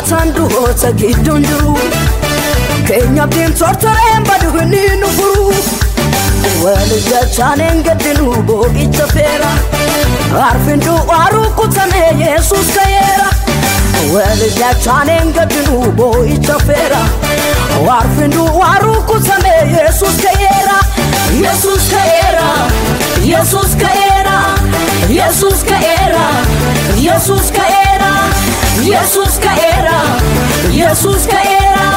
jiratan du'oota gidduun jiru keenya abdiin tortoreen baduhni nu furu wal jechaan gaddinu boo'icha feera arfin du'aa rukutame Yesuus ka'eera wal jechaan gaddinu boo'icha feera arfin du'aa rukutame Yesuus ka'eera Yesuus ka'eera Yesuus ka'eera Yesuus ka'eera Yesuus ka'eera Yesuus ka'eera Yesuus ka'eera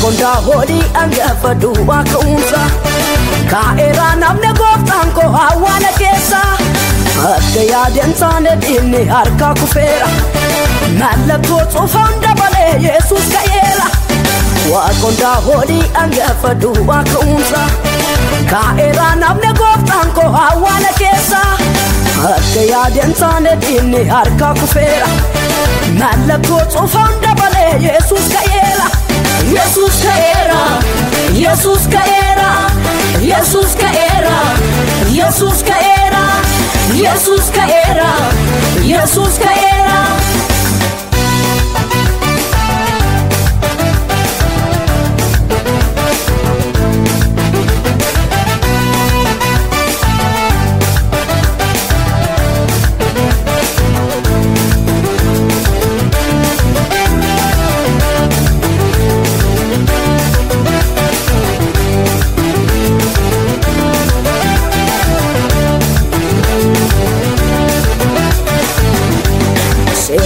Konda hodi angafa duwa kaunsa Kaera namne goftan ko hawana kesa Akka yaden sane dinni harka kufera Malakto tsofanda bale Yesus ka'eera Konda hodi angafa duwa kaunsa Kaera namne goftan ko hawana kesa Akka yaden sane dinni harka kufera Malakto tsofanda bale Yesus ka'eera Yesus ka'eera Yesus ka'eera Yesus ka'eera Yesus ka'eera Yesus ka'eera Yesus ka'eera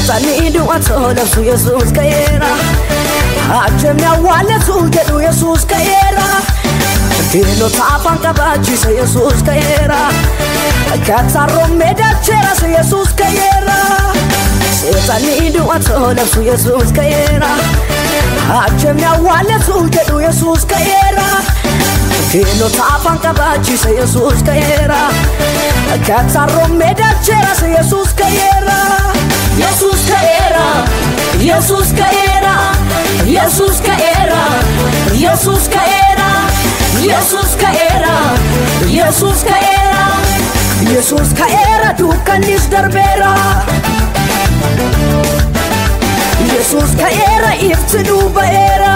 Sani du'a tolabsu Yesuus ka'eera Achemna wale sulkedu Yesuus ka'eera Kino tafan kabachisa Yesuus ka'eera Katsarome dacheras Yesuus ka'eera Sani du'a tolabsu Yesuus ka'eera Achemna wale sulkedu Yesuus ka'eera Kino tafan kabachisa Yesuus ka'eera Katsarome dacheras Yesuus ka'eera Yesus ka'eera Yesus ka'eera Yesus ka'eera Yesus ka'eera Yesus ka'eera Yesus ka'eera Yesus ka'eera dukkanis darbeera Yesus ka'eera iftidu ba'eera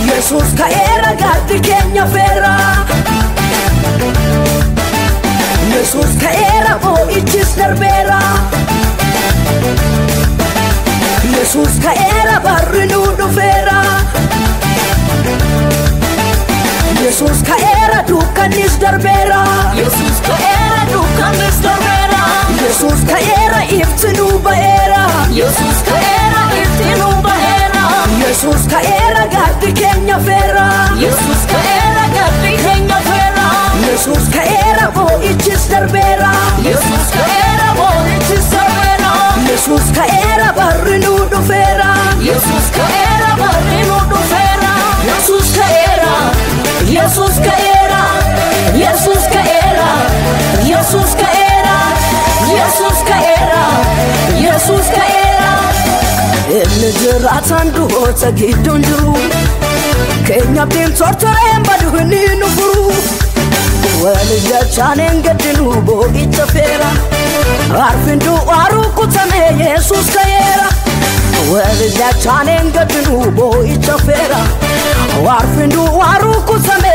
Yesus ka'eera gaddi keenya feera Yesus ka'eera boo'ichis darbeera Yesus ka'eera barri nu dhufeera Yesus ka'eera dukkanis darbeera Yesus ka'eera dukkanis darbeera Yesus ka'eera ifti nu ba'eera Yesus ka'eera ifti nu ba'eera Yesus ka'eera gaddi keenya feera Yesus ka'eera gaddi keenya feera Yesus ka'eera boo'ichis darbeera Yesus ka'eera boo'ichis darbeera Yesus ka'eera barri nu dhufeera Yesus ka'eera barri nu dhufeera Yesus ka'eera Yesus ka'eera Yesus ka'eera Yesus ka'eera Yesus ka'eera Yesus ka'eera Inni jiratan du'oota gidduun jiru Keenya abdiin tortoreen baduhni nu furu wal jechaan gaddinu boo'icha feera arfin du'aa rukutame Yesuus ka'eera wal jechaan gaddinu boo'icha feera arfin du'aa rukutame